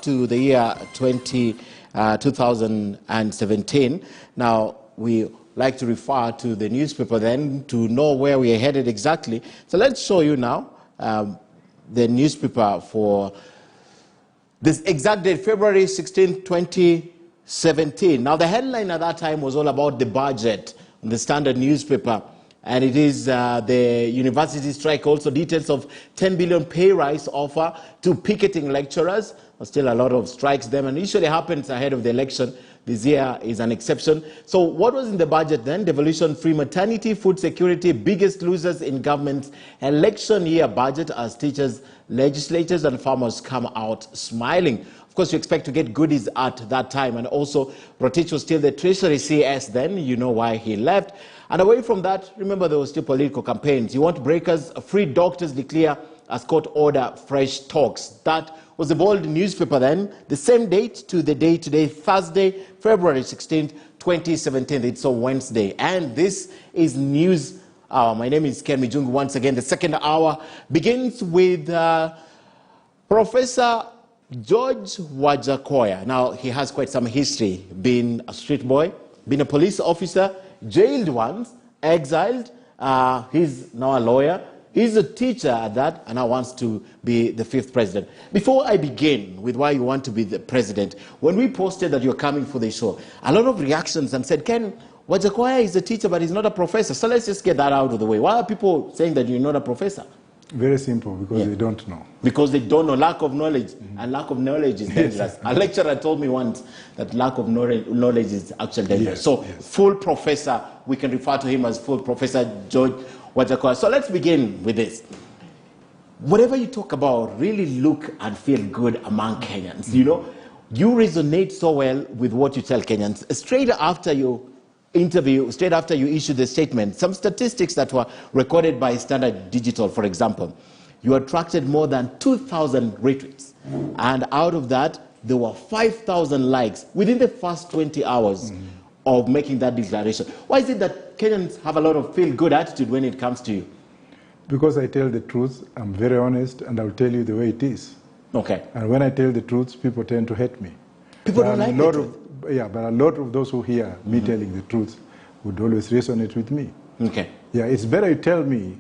to the year 2017. Now, we like to refer to the newspaper then to know where we are headed exactly. So let's show you now the newspaper for this exact date, February 16, 2017. Now, the headline at that time was all about the budget in the Standard newspaper. And it is the university strike, also details of 10 billion pay rise offer to picketing lecturers. There's still a lot of strikes there, and it usually happens ahead of the election. This year is an exception. So what was in the budget then? Devolution, free maternity, food security, biggest losers in government's election year budget as teachers, legislators, and farmers come out smiling. Of course, you expect to get goodies at that time. And also, Rotich was still the Treasury CS then. You know why he left. And away from that, remember there were still political campaigns. You want breakers, free doctors declare as court order fresh talks. That was the bold newspaper then. The same date to the day today, Thursday, February 16th, 2017. It's a Wednesday. And this is news. My name is Ken Mijungu once again. The second hour begins with Professor George Wajackoyah. Now, he has quite some history, being a street boy, being a police officer, jailed once, exiled. He's now a lawyer. He's a teacher at that, and now wants to be the 5th president. Before I begin with why you want to be the president, when we posted that you're coming for the show, a lot of reactions and said, Ken, Wajackoyah is a teacher, but he's not a professor. So let's just get that out of the way. Why are people saying that you're not a professor? Very simple, because they don't know. Because they don't know. Lack of knowledge. And lack of knowledge is dangerous. A lecturer told me once that lack of knowledge is actually dangerous. So full professor, we can refer to him as full Professor George Wajackoyah. So let's begin with this. Whatever you talk about really look and feel good among Kenyans. You know, you resonate so well with what you tell Kenyans. Straight after you interview, straight after you issue the statement, some statistics that were recorded by Standard Digital, for example, you attracted more than 2,000 retweets. And out of that, there were 5,000 likes within the first 20 hours of making that declaration. Why is it that Kenyans have a lot of feel-good attitude when it comes to you? Because I tell the truth, I'm very honest, and I'll tell you the way it is. Okay. And when I tell the truth, people tend to hate me. People don't like the truth. Yeah, but a lot of those who hear me telling the truth would always resonate with me. Okay. Yeah, it's better you tell me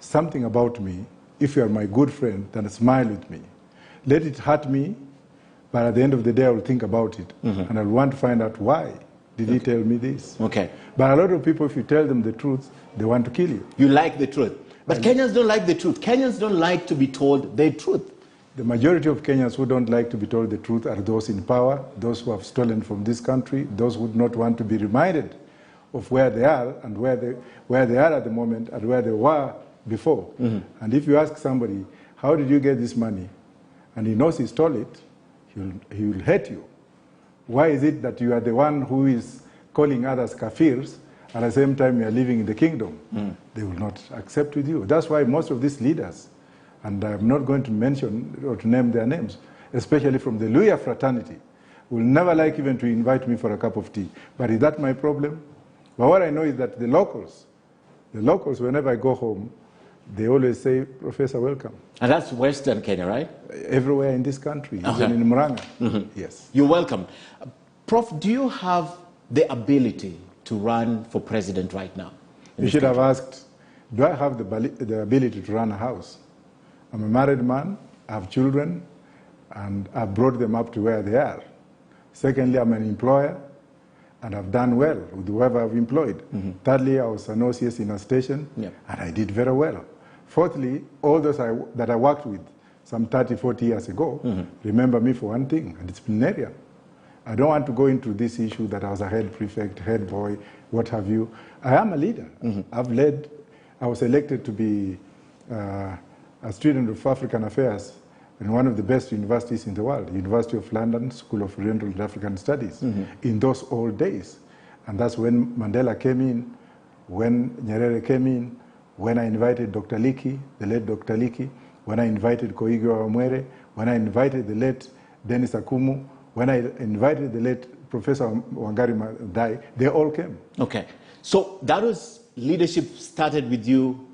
something about me, if you are my good friend, than smile with me. Let it hurt me, but at the end of the day, I will think about it. And I'll want to find out why did he tell me this. Okay. But a lot of people, if you tell them the truth, they want to kill you. You like the truth. But Kenyans don't like the truth. Kenyans don't like to be told the truth. The majority of Kenyans who don't like to be told the truth are those in power, those who have stolen from this country, those who do not want to be reminded of where they are and where they are at the moment and where they were before. And if you ask somebody, how did you get this money? And he knows he stole it, he will hate you. Why is it that you are the one who is calling others kafirs, at the same time you are living in the kingdom? They will not accept with you. That's why most of these leaders, and I'm not going to mention or to name their names, especially from the Luya fraternity, will never like even to invite me for a cup of tea. But is that my problem? But what I know is that the locals, whenever I go home, they always say, Professor, welcome. And that's Western Kenya, right? Everywhere in this country, even in Murang'a. Yes. You're welcome. Prof, do you have the ability to run for president right now? You should have asked, do I have the ability to run a house? I'm a married man, I have children, and I've brought them up to where they are. Secondly, I'm an employer, and I've done well with whoever I've employed. Thirdly, I was an OCS in a station, and I did very well. Fourthly, all those that I worked with some 30, 40 years ago, remember me for one thing, a disciplinarian. I don't want to go into this issue that I was a head prefect, head boy, what have you. I am a leader. I've led, I was elected to be a student of African Affairs in one of the best universities in the world, University of London School of Oriental and African Studies, in those old days. And that's when Mandela came in, when Nyerere came in, when I invited Dr. Liki, the late Dr. Liki, when I invited Koigi Wamwere, when I invited the late Dennis Akumu, when I invited the late Professor Wangari Maathai, they all came. Okay. So that was leadership started with you.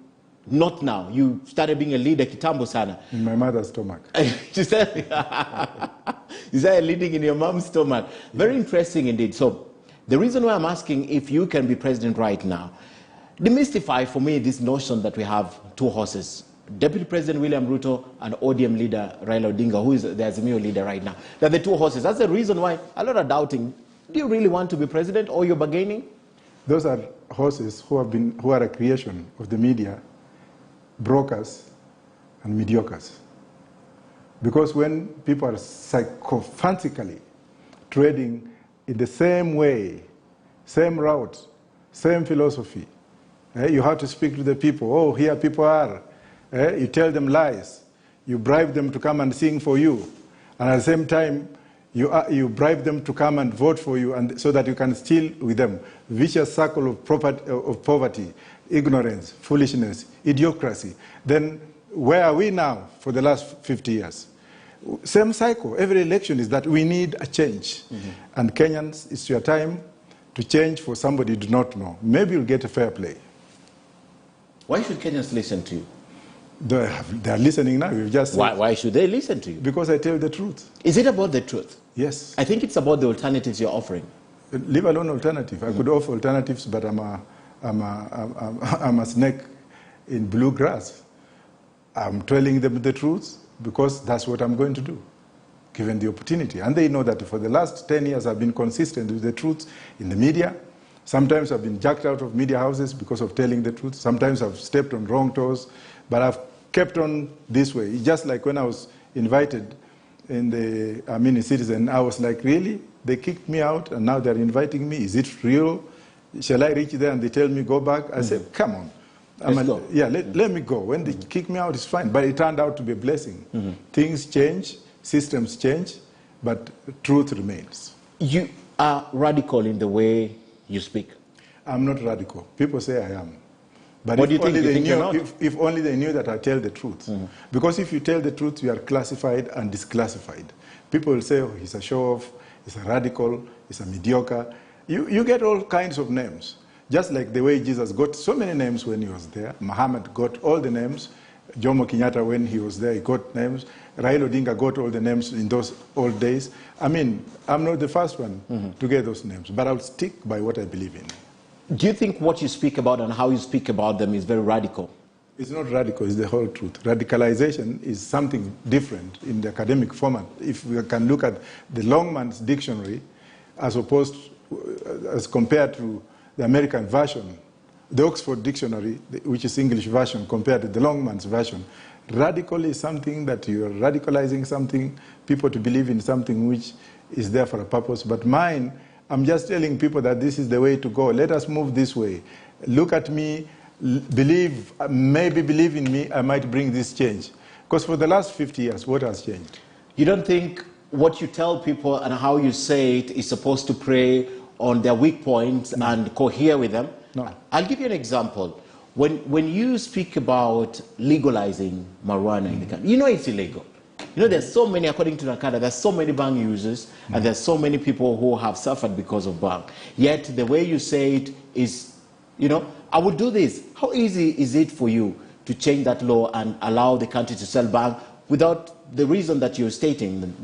Not now. You started being a leader kitambo sana. In my mother's stomach. She said, Is that leading in your mom's stomach? Very interesting indeed. So the reason why I'm asking if you can be president right now, demystify for me this notion that we have two horses. Deputy President William Ruto and ODM leader Raila Odinga, who is the Azimio leader right now. They're the two horses. That's the reason why a lot are doubting. Do you really want to be president, or you're bargaining? Those are horses who are a creation of the media, brokers, and mediocres. Because when people are sycophantically trading in the same way, same route, same philosophy, you have to speak to the people. Oh, here people are. You tell them lies. You bribe them to come and sing for you. And at the same time, you bribe them to come and vote for you, and so that you can steal with them. Vicious circle of poverty, ignorance, foolishness, idiocracy. Then where are we now for the last 50 years? Same cycle. Every election is that we need a change. And Kenyans, it's your time to change for somebody you do not know. Maybe you'll get a fair play. Why should Kenyans listen to you? They're listening now. You've just said. Why should they listen to you? Because I tell the truth. Is it about the truth? Yes. I think it's about the alternatives you're offering. Leave alone alternative. I could offer alternatives, but I'm a snake in blue grass. I'm telling them the truth because that's what I'm going to do, given the opportunity. And they know that for the last 10 years I've been consistent with the truth in the media. Sometimes I've been jacked out of media houses because of telling the truth. Sometimes I've stepped on wrong toes, but I've kept on this way. It's just like when I was invited in Citizen, I was like, really? They kicked me out and now they're inviting me. Is it real? Shall I reach there and they tell me go back? I said, come on. Let me go. When they kick me out, it's fine. But it turned out to be a blessing. Things change, systems change, but truth remains. You are radical in the way you speak. I'm not radical. People say I am. But what do you think? If only they knew that I tell the truth. Because if you tell the truth, you are classified and disclassified. People will say, oh, he's a show-off, he's a radical, he's a mediocre. You get all kinds of names. Just like the way Jesus got so many names when he was there. Muhammad got all the names. Jomo Kenyatta, when he was there, he got names. Raila Odinga got all the names in those old days. I mean, I'm not the first one to get those names, but I'll stick by what I believe in. Do you think what you speak about and how you speak about them is very radical? It's not radical, it's the whole truth. Radicalization is something different in the academic format. If we can look at the Longman's dictionary as compared to the American version, the Oxford Dictionary, which is English version, compared to the Longman's version, radical is something that you are radicalizing something, people to believe in something which is there for a purpose. But mine, I'm just telling people that this is the way to go. Let us move this way. Look at me, maybe believe in me, I might bring this change. Because for the last 50 years, what has changed? You don't think what you tell people and how you say it is supposed to prey on their weak points and cohere with them? No. I'll give you an example. When you speak about legalizing marijuana in the country, you know it's illegal. You know, there's so many, according to Nakada, there's so many bhang users, and there's so many people who have suffered because of bhang. Yet the way you say it is, you know, I would do this. How easy is it for you to change that law and allow the country to sell bhang without the reason that you're stating?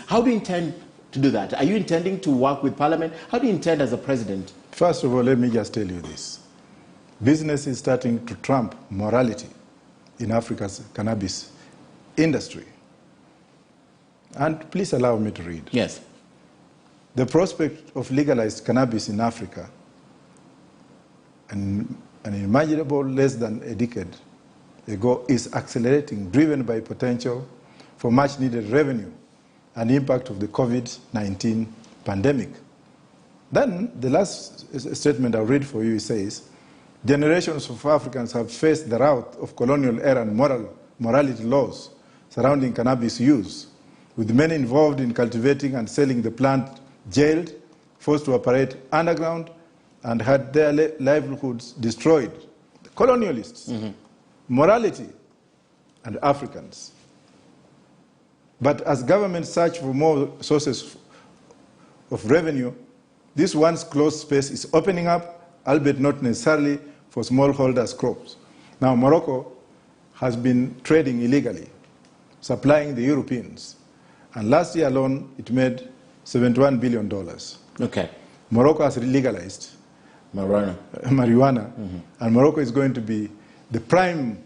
How do you intend to do that? Are you intending to work with Parliament? How do you intend as a president? First of all, let me just tell you this. Business is starting to trump morality in Africa's cannabis industry. And please allow me to read. Yes. The prospect of legalized cannabis in Africa, an unimaginable less than a decade ago, is accelerating, driven by potential for much needed revenue and impact of the COVID-19 pandemic. Then the last statement I'll read for you says, generations of Africans have faced the wrath of colonial era and morality laws surrounding cannabis use, with many involved in cultivating and selling the plant jailed, forced to operate underground, and had their livelihoods destroyed. The colonialists, morality, and Africans. But as governments search for more sources of revenue, this once closed space is opening up, albeit not necessarily for smallholders' crops. Now, Morocco has been trading illegally, supplying the Europeans. And last year alone, it made $71 billion. Okay. Morocco has legalized marijuana. And Morocco is going to be the prime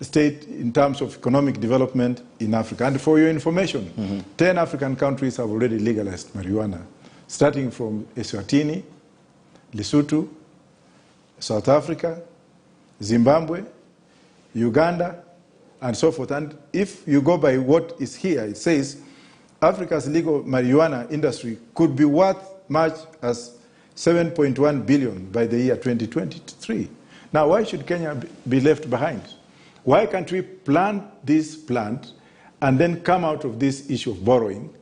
state in terms of economic development in Africa. And for your information, 10 African countries have already legalized marijuana, starting from Eswatini, Lesotho, South Africa, Zimbabwe, Uganda, and so forth. And if you go by what is here, it says Africa's legal marijuana industry could be worth much as 7.1 billion by the year 2023. Now, why should Kenya be left behind? Why can't we plant this plant and then come out of this issue of borrowing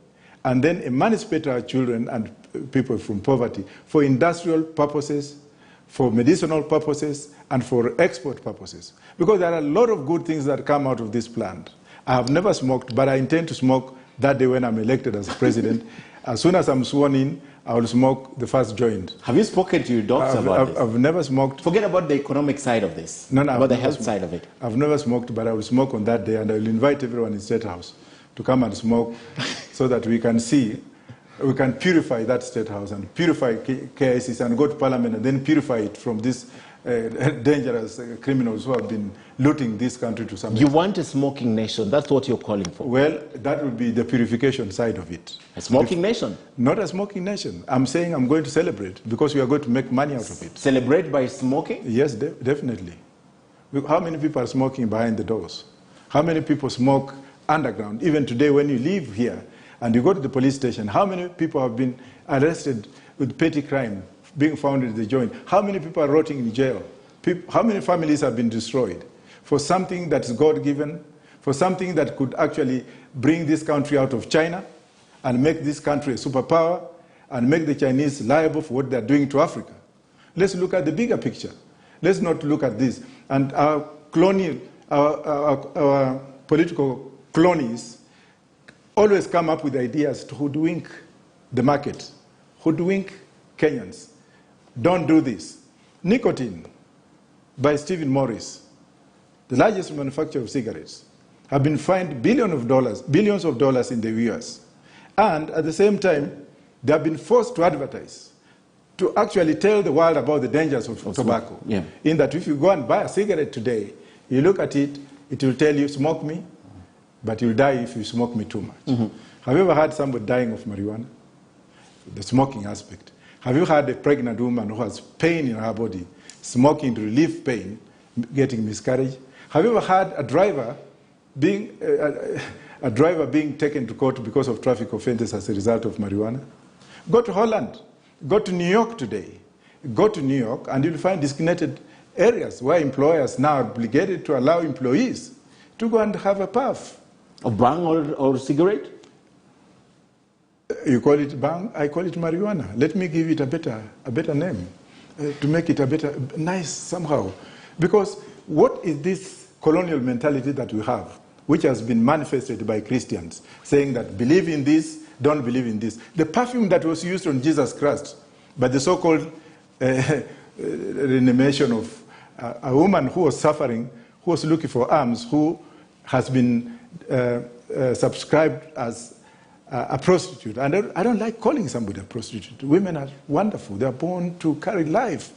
and then emancipate our children and people from poverty for industrial purposes, for medicinal purposes, and for export purposes? Because there are a lot of good things that come out of this plant. I have never smoked, but I intend to smoke that day when I'm elected as president. As soon as I'm sworn in, I will smoke the first joint. Have you spoken to your doctor about this? I've never smoked. Forget about the economic side of this. No, about the health side of it. I've never smoked, but I will smoke on that day, and I will invite everyone in State House to come and smoke so that we can see, we can purify that State House and purify KICC and go to Parliament and then purify it from these dangerous criminals who have been looting this country to some extent. You want a smoking nation. That's what you're calling for. Well, that would be the purification side of it. A smoking nation? Not a smoking nation. I'm saying I'm going to celebrate because we are going to make money out of it. Celebrate by smoking? Yes, definitely. How many people are smoking behind the doors? How many people smoke underground? Even today when you leave here and you go to the police station, how many people have been arrested with petty crime, being found in the joint? How many people are rotting in jail? How many families have been destroyed for something that is God-given, for something that could actually bring this country out of China and make this country a superpower and make the Chinese liable for what they're doing to Africa? Let's look at the bigger picture. Let's not look at this. And our political cronies always come up with ideas to hoodwink the market, hoodwink Kenyans. Don't do this. Nicotine, by Stephen Morris, the largest manufacturer of cigarettes, have been fined billions of dollars in the US. And at the same time, they have been forced to advertise, to actually tell the world about the dangers of tobacco. Yeah. In that if you go and buy a cigarette today, you look at it, it will tell you, smoke me, but you'll die if you smoke me too much. Have you ever had somebody dying of marijuana? The smoking aspect. Have you had a pregnant woman who has pain in her body, smoking to relieve pain, getting miscarriage? Have you ever had a driver being taken to court because of traffic offenses as a result of marijuana? Go to Holland. Go to New York today. Go to New York and you'll find designated areas where employers now are obligated to allow employees to go and have a puff. A bhang or cigarette? You call it bhang, I call it marijuana. Let me give it a better name, to make it a better, nice somehow. Because what is this colonial mentality that we have, which has been manifested by Christians, saying that believe in this, don't believe in this? The perfume that was used on Jesus Christ by the so-called reanimation of a woman who was suffering, who was looking for alms, who has been subscribed as a prostitute. And I don't like calling somebody a prostitute. Women are wonderful. They are born to carry life.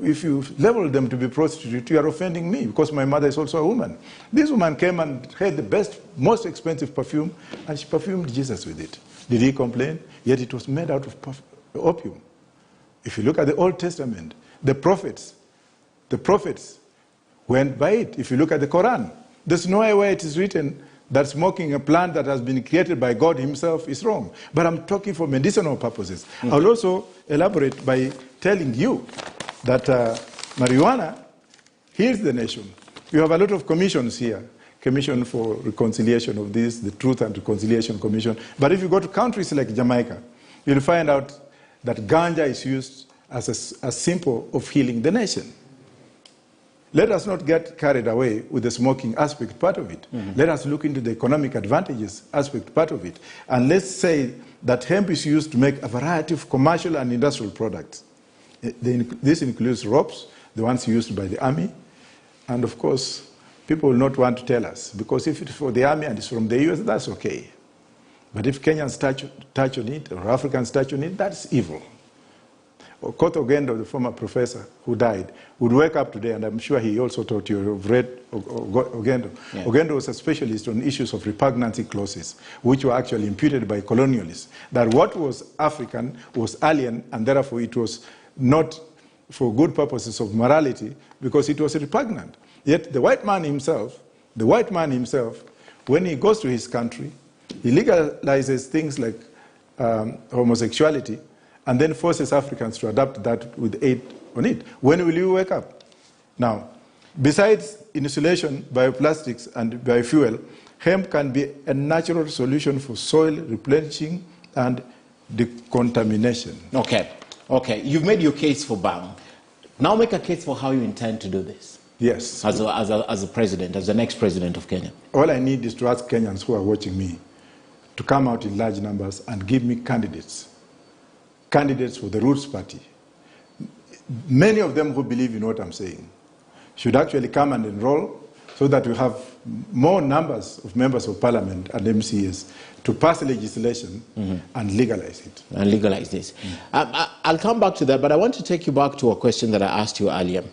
If you label them to be prostitute, you are offending me because my mother is also a woman. This woman came and had the best, most expensive perfume, and she perfumed Jesus with it. Did he complain? Yet it was made out of opium. If you look at the Old Testament, the prophets went by it. If you look at the Quran, there's nowhere where it is written that smoking a plant that has been created by God himself is wrong. But I'm talking for medicinal purposes. I'll also elaborate by telling you that marijuana heals the nation. You have a lot of commissions here. Commission for Reconciliation of this, the Truth and Reconciliation Commission. But if you go to countries like Jamaica, you'll find out that ganja is used as a symbol of healing the nation. Let us not get carried away with the smoking aspect part of it. Let us look into the economic advantages aspect part of it. And let's say that hemp is used to make a variety of commercial and industrial products. This includes ropes, the ones used by the army, and of course, people will not want to tell us, because if it's for the army and it's from the US, that's okay. But if Kenyans touch on it, or Africans touch on it, that's evil. Koth Ogendo, the former professor who died, would wake up today, and I'm sure he also taught you, have read Ogendo. Yeah. Ogendo was a specialist on issues of repugnancy clauses, which were actually imputed by colonialists, that what was African was alien, and therefore it was not for good purposes of morality, because it was repugnant. Yet the white man himself, when he goes to his country, he legalizes things like homosexuality, and then forces Africans to adapt that with aid on it. When will you wake up? Now, besides insulation, bioplastics, and biofuel, hemp can be a natural solution for soil replenishing and decontamination. Okay, okay. You've made your case for bhang. Now make a case for how you intend to do this. Yes. As a president, as the next president of Kenya. All I need is to ask Kenyans who are watching me to come out in large numbers and give me candidates for the Roots Party. Many of them who believe in what I'm saying should actually come and enroll, so that we have more numbers of members of parliament and MCAs to pass legislation and legalize it. And legalize this. I'll come back to that, but I want to take you back to a question that I asked you earlier.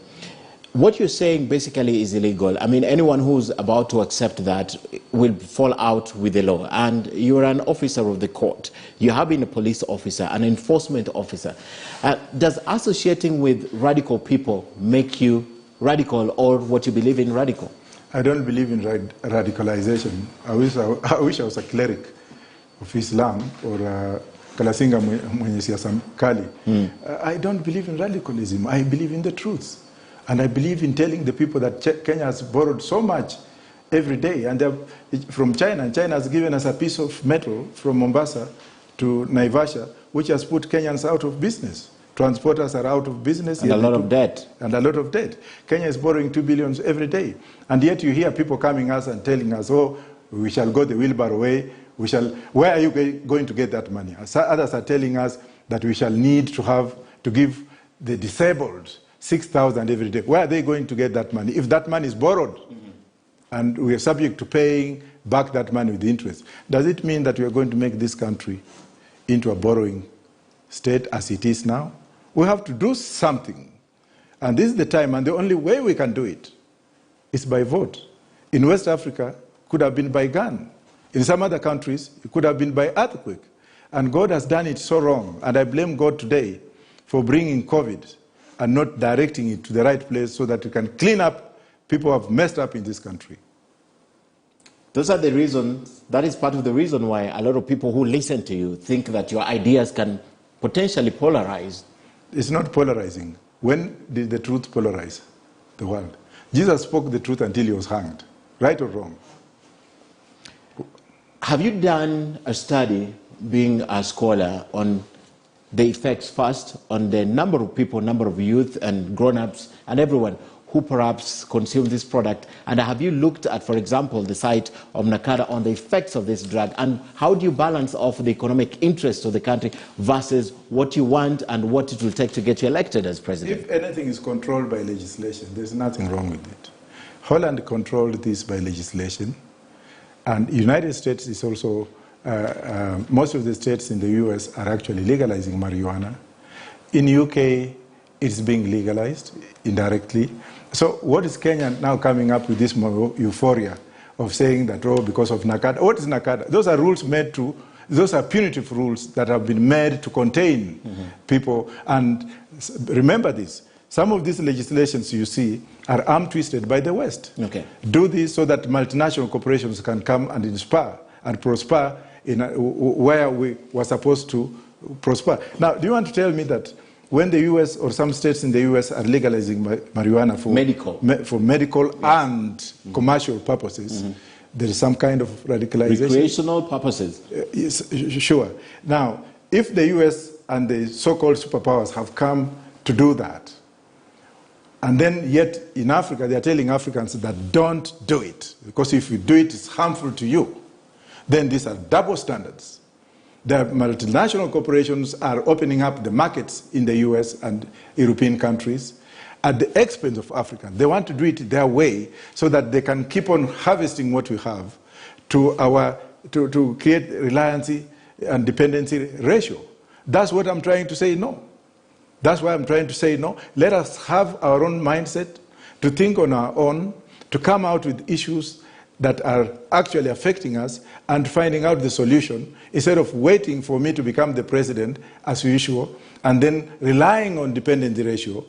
What you're saying basically is illegal. I mean, anyone who's about to accept that will fall out with the law. And you're an officer of the court. You have been a police officer, an enforcement officer. Does associating with radical people make you radical, or what you believe in radical? I don't believe in radicalization. I wish I was a cleric of Islam, or Kalasinga mwenye siasa kali. I don't believe in radicalism. I believe in the truth. And I believe in telling the people that Kenya has borrowed so much every day, and from China. And China has given us a piece of metal from Mombasa to Naivasha, which has put Kenyans out of business. Transporters are out of business. And a lot of debt. And a lot of debt. Kenya is borrowing 2 billion every day. And yet you hear people coming us and telling us, oh, we shall go the wheelbarrow way. Where are you going to get that money? Others are telling us that we shall need to give the disabled 6,000 every day. Where are they going to get that money? If that money is borrowed, and we are subject to paying back that money with interest, does it mean that we are going to make this country into a borrowing state as it is now? We have to do something. And this is the time, and the only way we can do it is by vote. In West Africa, it could have been by gun. In some other countries, it could have been by earthquake. And God has done it so wrong, and I blame God today for bringing COVID and not directing it to the right place, so that we can clean up people who have messed up in this country. Those are the reasons, that is part of the reason why a lot of people who listen to you think that your ideas can potentially polarize. It's not polarizing. When did the truth polarize the world? Jesus spoke the truth until he was hanged, right or wrong? Have you done a study, being a scholar, on the effects first on the number of people, number of youth and grown-ups and everyone who perhaps consume this product? And have you looked at, for example, the site of Nakada on the effects of this drug? And how do you balance off the economic interests of the country versus what you want and what it will take to get you elected as president? If anything is controlled by legislation, there's nothing wrong with it. Holland controlled this by legislation. And the United States is also, most of the states in the US are actually legalizing marijuana. In UK, it's being legalized indirectly. So what is Kenya now coming up with this euphoria of saying that, oh, because of Nakada? What is Nakada? Those are rules made to, those are punitive rules that have been made to contain people. And remember this, some of these legislations you see are arm-twisted by the West. Okay. Do this so that multinational corporations can come and inspire and prosper in where we were supposed to prosper. Now, do you want to tell me that when the US or some states in the US are legalizing marijuana for medical and commercial purposes, there is some kind of radicalization? Recreational purposes. Yes, sure. Now, if the US and the so-called superpowers have come to do that, and then yet in Africa they are telling Africans that don't do it, because if you do it, it's harmful to you, then these are double standards. The multinational corporations are opening up the markets in the US and European countries, at the expense of Africans. They want to do it their way so that they can keep on harvesting what we have to create reliance and dependency ratio. That's what I'm trying to say no. That's why I'm trying to say no. Let us have our own mindset, to think on our own, to come out with issues that are actually affecting us and finding out the solution, instead of waiting for me to become the president as usual and then relying on dependency ratio,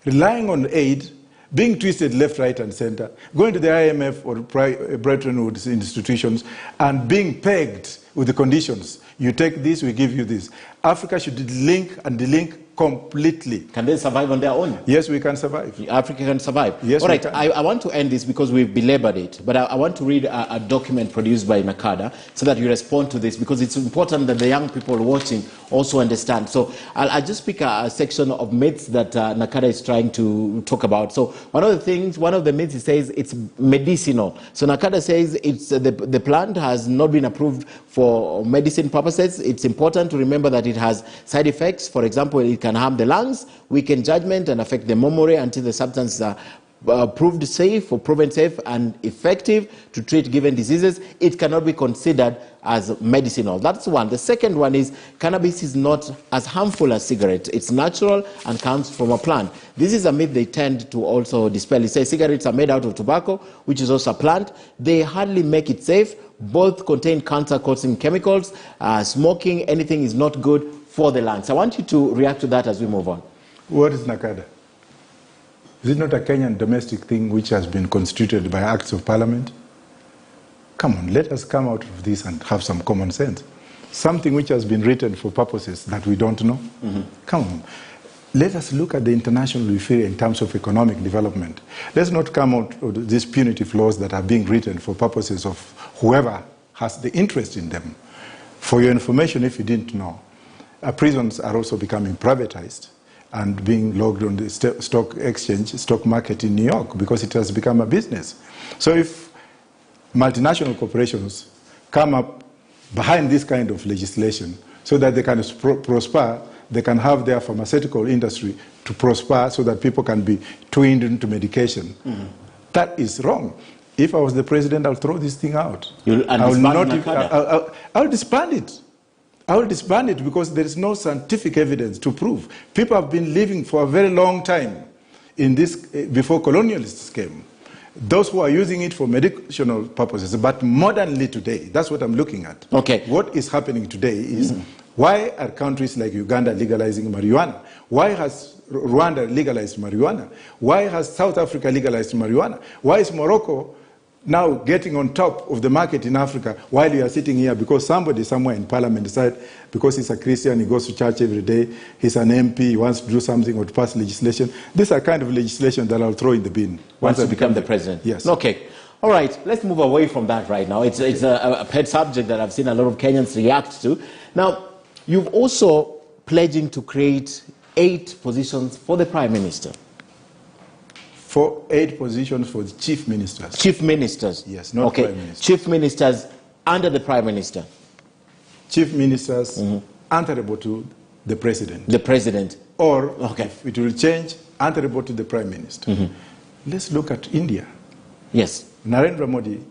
relying on aid, being twisted left, right, and center, going to the IMF or Bretton Woods institutions and being pegged with the conditions. You take this, we give you this. Africa should link and delink completely. Can they survive on their own? Yes, we can survive. Africa can survive. Yes, all right, we can. I want to end this because we've belabored it, but I want to read a document produced by Nakada so that you respond to this, because it's important that the young people watching also understand. So I'll just pick a section of myths that Nakada is trying to talk about. So one of the myths, he says it's medicinal. So Nakada says it's the plant has not been approved for medicine purposes. It's important to remember that it has side effects. For example, it can harm the lungs, weaken judgment, and affect the memory until the substance is proved safe or proven safe and effective to treat given diseases. It cannot be considered as medicinal. That's one. The second one is cannabis is not as harmful as cigarettes. It's natural and comes from a plant. This is a myth they tend to also dispel. They say cigarettes are made out of tobacco, which is also a plant. They hardly make it safe. Both contain cancer-causing chemicals. Smoking, anything is not good for the lungs. I want you to react to that as we move on. What is Nakada? Is it not a Kenyan domestic thing which has been constituted by acts of parliament? Come on, let us come out of this and have some common sense. Something which has been written for purposes that we don't know. Come on. Let us look at the international sphere in terms of economic development. Let's not come out of these punitive laws that are being written for purposes of whoever has the interest in them. For your information, if you didn't know, prisons are also becoming privatized and being logged on the stock exchange, stock market in New York, because it has become a business. So if multinational corporations come up behind this kind of legislation so that they can prosper, they can have their pharmaceutical industry to prosper so that people can be tuned into medication. That is wrong. If I was the president, I'll throw this thing out. I'll disband it. I will disband it because there is no scientific evidence to prove. People have been living for a very long time in this before colonialists came. Those who are using it for medicinal purposes, but modernly today, that's what I'm looking at. Okay. What is happening today is why are countries like Uganda legalizing marijuana? Why has Rwanda legalized marijuana? Why has South Africa legalized marijuana? Why is Morocco now getting on top of the market in Africa while you are sitting here because somebody somewhere in parliament decided because he's a Christian, he goes to church every day, he's an MP, he wants to do something or to pass legislation. These are kind of legislation that I'll throw in the bin. Once you become the president? Yes. Okay. All right, let's move away from that right now. It's a pet subject that I've seen a lot of Kenyans react to. Now, you've also pledging to create 8 positions for the Prime Minister. For 8 positions for the chief ministers. Chief ministers? Yes, not prime ministers. Chief ministers under the Prime Minister. Chief ministers answerable to the president. The president. Or, if it will change, answerable to the Prime Minister. Let's look at India. Yes. Narendra Modi,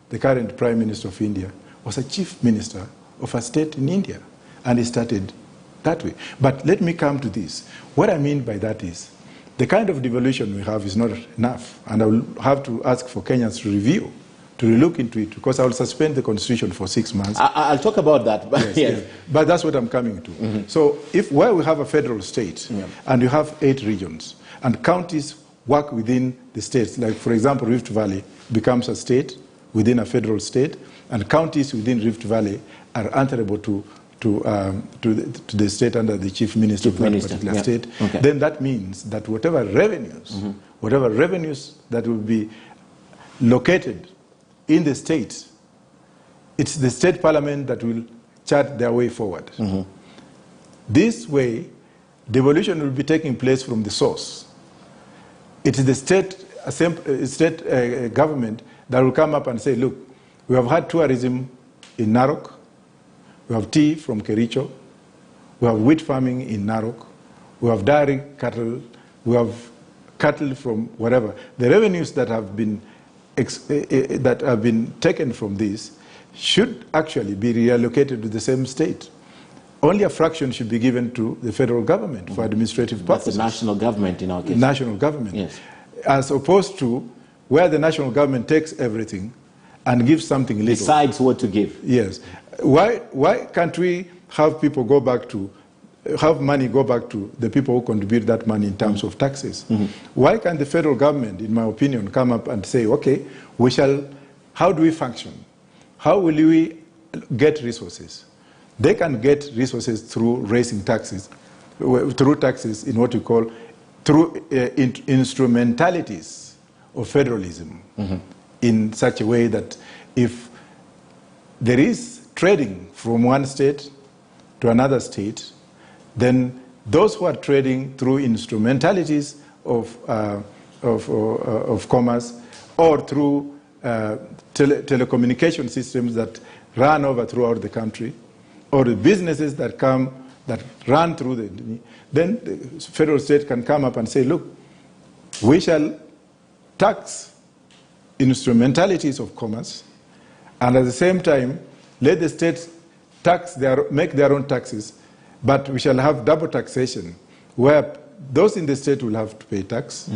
the current Prime Minister of India, was a chief minister of a state in India. And he started that way. But let me come to this. What I mean by that is, the kind of devolution we have is not enough, and I will have to ask for Kenyans to review, to look into it, because I will suspend the constitution for 6 months. I'll talk about that. But, yes. But that's what I'm coming to. So where we have a federal state, and you have 8 regions, and counties work within the states, like for example, Rift Valley becomes a state within a federal state, and counties within Rift Valley are answerable to the state under the chief minister of that particular state, then that means that whatever revenues that will be located in the state, it's the state parliament that will chart their way forward. This way, devolution will be taking place from the source. It is the state government that will come up and say, look, we have had tourism in Narok, we have tea from Kericho, we have wheat farming in Narok, we have dairy cattle, we have cattle from whatever. The revenues that have been taken from this should actually be reallocated to the same state. Only a fraction should be given to the federal government for administrative purposes. That's the national government in our case. National government. Yes. As opposed to where the national government takes everything and gives something little. Decides what to give. Yes. Why can't we have people go back to, have money go back to the people who contribute that money in terms of taxes? Why can't the federal government, in my opinion, come up and say, okay, how do we function? How will we get resources? They can get resources through raising taxes, through taxes in what we call, through instrumentalities of federalism in such a way that if there is trading from one state to another state, then those who are trading through instrumentalities of commerce or through telecommunication systems that run over throughout the country, or the businesses that run through then the federal state can come up and say, look, we shall tax instrumentalities of commerce, and at the same time, let the states make their own taxes, but we shall have double taxation, where those in the state will have to pay tax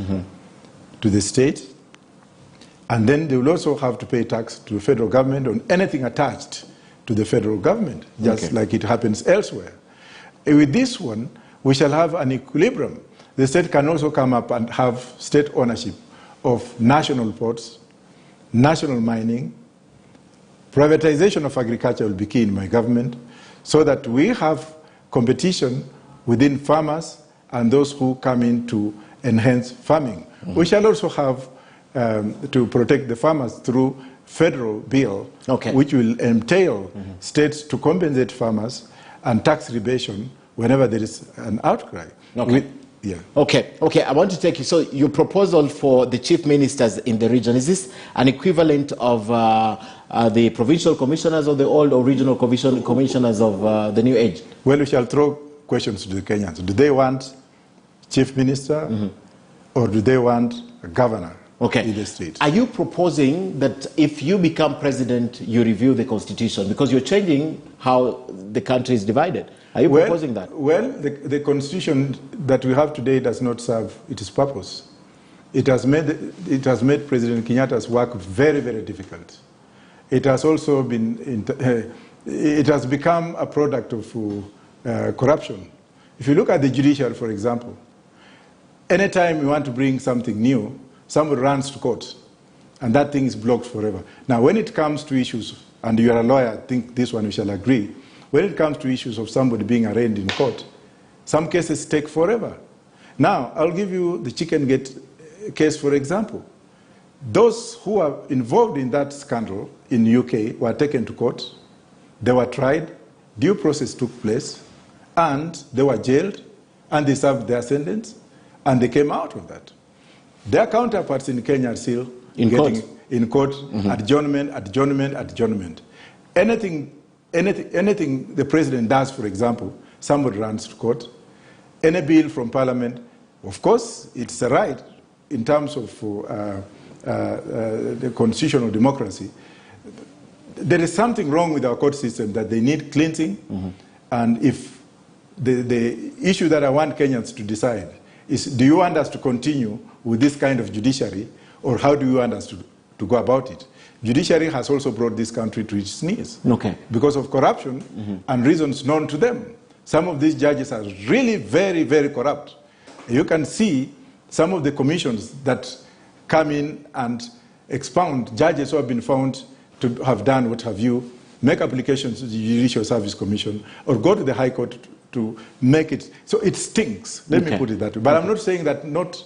to the state, and then they will also have to pay tax to the federal government on anything attached to the federal government, just like it happens elsewhere. With this one, we shall have an equilibrium. The state can also come up and have state ownership of national ports, national mining. Privatization of agriculture will be key in my government, so that we have competition within farmers and those who come in to enhance farming. We shall also have to protect the farmers through federal bill, which will entail states to compensate farmers and tax rebation whenever there is an outcry. Okay, I want to take you. So your proposal for the chief ministers in the region, is this an equivalent of the provincial commissioners or the old or regional commissioners of the new age? Well, we shall throw questions to the Kenyans. Do they want chief minister or do they want a governor? In the state? Are you proposing that if you become president, you review the constitution? Because you're changing how the country is divided. Are you proposing that? Well, the constitution that we have today does not serve its purpose. It has made President Kenyatta's work very, very difficult. It has also been, it has become a product of corruption. If you look at the judiciary, for example, anytime you want to bring something new, somebody runs to court, and that thing is blocked forever. Now, when it comes to issues, and you are a lawyer, I think this one we shall agree, when it comes to issues of somebody being arraigned in court, some cases take forever. Now, I'll give you the chicken gate case, for example. Those who are involved in that scandal in the UK were taken to court, they were tried, due process took place, and they were jailed, and they served their sentence, and they came out of that. Their counterparts in Kenya are still in court, adjournment. Anything the president does, for example, somebody runs to court. Any bill from parliament, of course, it's a right in terms of the constitutional democracy. There is something wrong with our court system that they need cleansing. And if the issue that I want Kenyans to decide is, do you want us to continue with this kind of judiciary, or how do you want us to go about it? Judiciary has also brought this country to its knees because of corruption and reasons known to them. Some of these judges are really very, very corrupt. You can see some of the commissions that come in and expound, judges who have been found to have done what have you, make applications to the Judicial Service Commission, or go to the High Court to make it. So it stinks, let me put it that way. But I'm not saying that not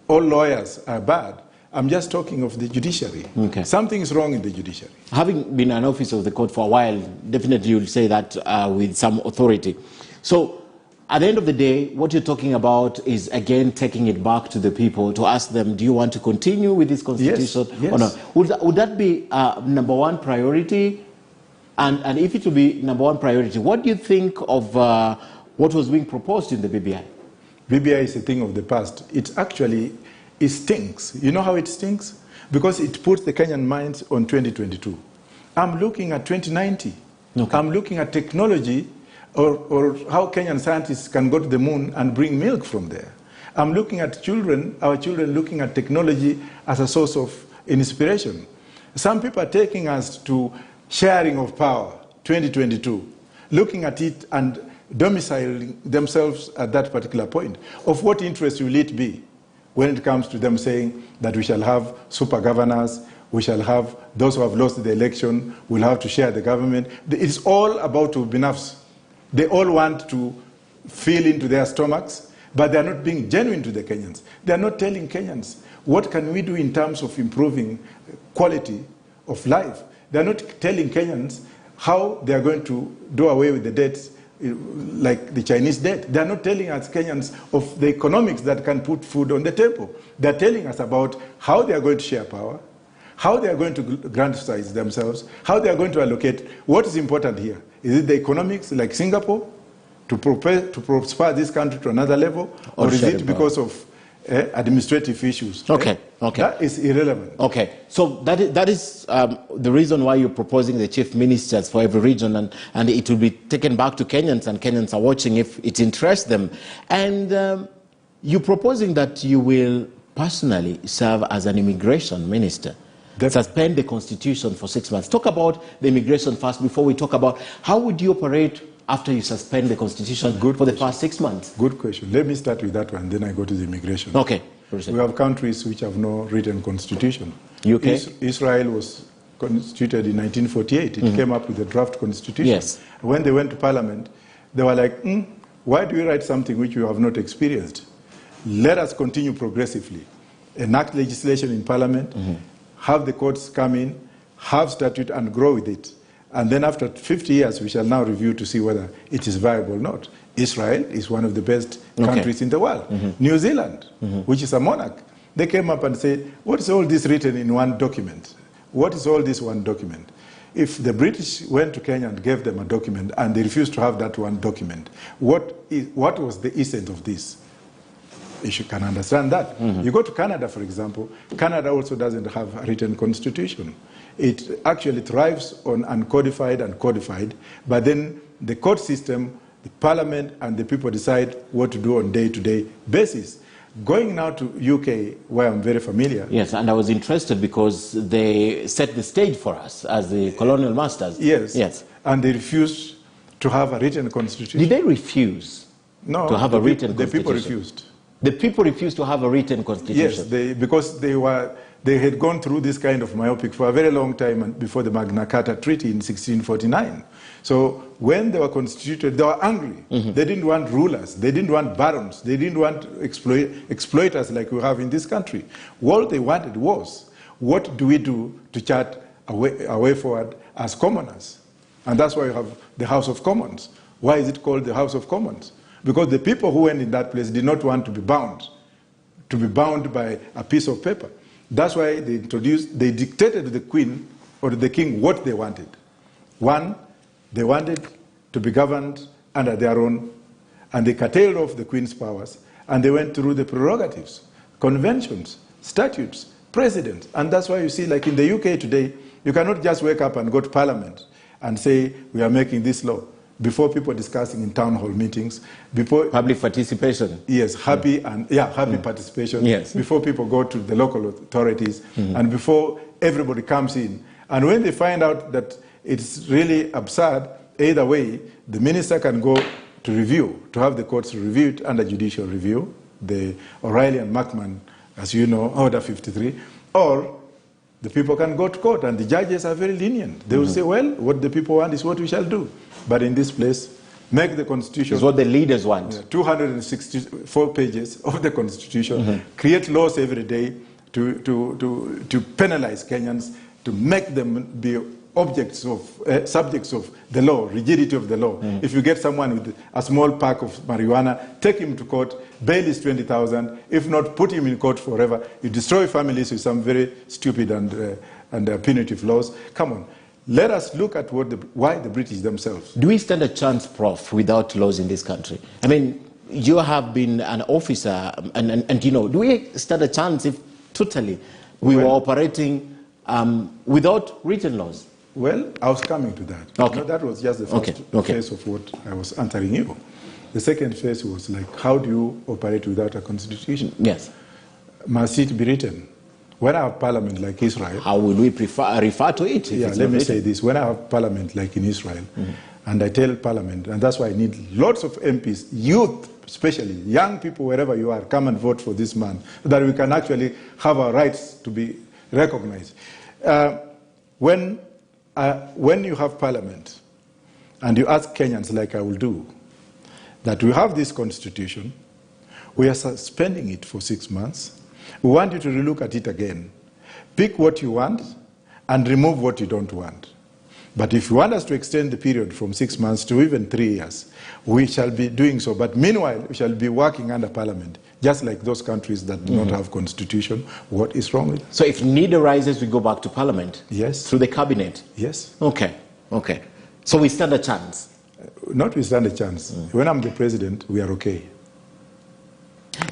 all lawyers are bad. I'm just talking of the judiciary. Something is wrong in the judiciary. Having been an officer of the court for a while, definitely you'll say that with some authority. So at the end of the day, what you're talking about is, again, taking it back to the people to ask them, do you want to continue with this constitution or not? Would that be number one priority? And if it would be number one priority, what do you think of what was being proposed in the BBI? BBI is a thing of the past. It's actually it stinks. You know how it stinks? Because it puts the Kenyan minds on 2022. I'm looking at 2090. Okay. I'm looking at technology or how Kenyan scientists can go to the moon and bring milk from there. I'm looking at children, our children looking at technology as a source of inspiration. Some people are taking us to sharing of power, 2022, looking at it and domiciling themselves at that particular point. Of what interest will it be when it comes to them saying that we shall have super governors, we shall have those who have lost the election, will have to share the government. It's all about ubinafsi. They all want to fill into their stomachs, but they're not being genuine to the Kenyans. They're not telling Kenyans, what can we do in terms of improving quality of life? They're not telling Kenyans how they're going to do away with the debts, like the Chinese debt. They're not telling us Kenyans of the economics that can put food on the table. They're telling us about how they're going to share power, how they're going to grandsize themselves, how they're going to allocate. What is important here? Is it the economics, like Singapore, to prosper this country to another level, or is it because of administrative issues? Okay, okay. That is irrelevant. Okay, so that is the reason why you're proposing the chief ministers for every region, and it will be taken back to Kenyans, and Kenyans are watching if it interests them. And you're proposing that you will personally serve as an immigration minister. Suspend the constitution for 6 months. Talk about the immigration first before we talk about how would you operate after you suspend the constitution for the first 6 months? Good question. Let me start with that one, then I go to the immigration. Okay. We have countries which have no written constitution. UK? Israel was constituted in 1948. It came up with a draft constitution. Yes. When they went to parliament, they were like, why do we write something which we have not experienced? Let us continue progressively. Enact legislation in parliament, have the courts come in, have statute and grow with it. And then after 50 years, we shall now review to see whether it is viable or not. Israel is one of the best countries in the world. New Zealand, which is a monarch, they came up and said, what is all this written in one document? What is all this one document? If the British went to Kenya and gave them a document and they refused to have that one document, what was the essence of this? You can understand that. You go to Canada, for example. Canada also doesn't have a written constitution. It actually thrives on uncodified and codified, but then the court system, the parliament, and the people decide what to do on day-to-day basis. Going now to UK, where I'm very familiar. Yes, and I was interested because they set the stage for us as the colonial masters. Yes. Yes. And they refused to have a written constitution. Did they refuse to have a written constitution? The people refused. The people refused to have a written constitution? Yes, because they had gone through this kind of myopic for a very long time before the Magna Carta Treaty in 1649. So when they were constituted, they were angry. They didn't want rulers. They didn't want barons. They didn't want exploiters like we have in this country. What they wanted was, what do we do to chart a way forward as commoners? And that's why you have the House of Commons. Why is it called the House of Commons? Because the people who went in that place did not want to be bound by a piece of paper. That's why they dictated to the Queen or to the King what they wanted. One, they wanted to be governed under their own, and they curtailed off the Queen's powers, and they went through the prerogatives, conventions, statutes, presidents. And that's why you see, like in the UK today, you cannot just wake up and go to Parliament and say, we are making this law. Before people discussing in town hall meetings, before public participation. Yes, happy participation. Yes. Before people go to the local authorities, and before everybody comes in. And when they find out that it's really absurd, either way, the minister can go to review, to have the courts review it under judicial review, the O'Reilly and Markman, as you know, Order 53, or the people can go to court, and the judges are very lenient. They will say, well, what the people want is what we shall do. But in this place, make the Constitution... It's what the leaders want. 264 pages of the Constitution, create laws every day to penalize Kenyans, to make them be subjects of the law, rigidity of the law. If you get someone with a small pack of marijuana, take him to court, bail is 20,000. If not, put him in court forever. You destroy families with some very stupid and punitive laws. Come on. Let us look at why the British themselves. Do we stand a chance, Prof, without laws in this country? I mean, you have been an officer, and you know, do we stand a chance if totally we were operating without written laws? Well, I was coming to that. Okay. No, that was just the first phase of what I was answering you. The second phase was like, how do you operate without a constitution? Yes. Must it be written? When I have parliament like Israel... How would we refer to it? Yeah, let me say this. When I have parliament like in Israel, and I tell parliament, and that's why I need lots of MPs, youth especially, young people, wherever you are, come and vote for this man, so that we can actually have our rights to be recognized. When you have parliament, and you ask Kenyans, like I will do, that we have this constitution, we are suspending it for 6 months, we want you to relook at it again. Pick what you want and remove what you don't want. But if you want us to extend the period from 6 months to even 3 years, we shall be doing so. But meanwhile, we shall be working under parliament, just like those countries that do not have constitution. What is wrong with it? So if need arises, we go back to parliament? Yes. Through the cabinet? Yes. Okay, okay. So we stand a chance? Not we stand a chance. When I'm the president, we are okay.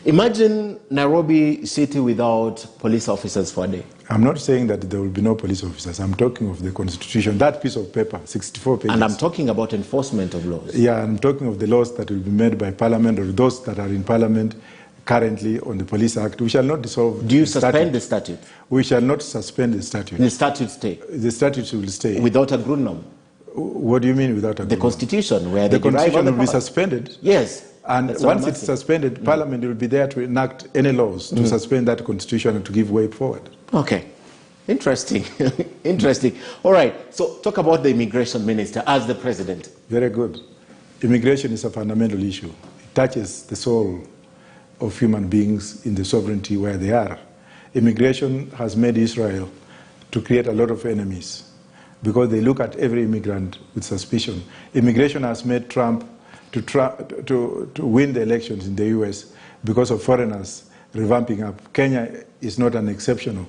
Imagine Nairobi city without police officers for a day. I'm not saying that there will be no police officers. I'm talking of the constitution, that piece of paper, 64 pages. And I'm talking about enforcement of laws. Yeah, I'm talking of the laws that will be made by parliament or those that are in parliament currently on the Police Act. We shall not dissolve. Do you suspend the statute? We shall not suspend the statute. The statute stay? The statute will stay. Without a Grundnorm? What do you mean without a Grundnorm? The Constitution, where the Constitution will be suspended. Yes. And once it's suspended, Parliament will be there to enact any laws to suspend that Constitution and to give way forward. Okay. Interesting. Interesting. All right. So talk about the immigration minister as the president. Very good. Immigration is a fundamental issue. It touches the soul of human beings in the sovereignty where they are. Immigration has made Israel to create a lot of enemies because they look at every immigrant with suspicion. Immigration has made Trump to win the elections in the US because of foreigners revamping up. Kenya is not an exception.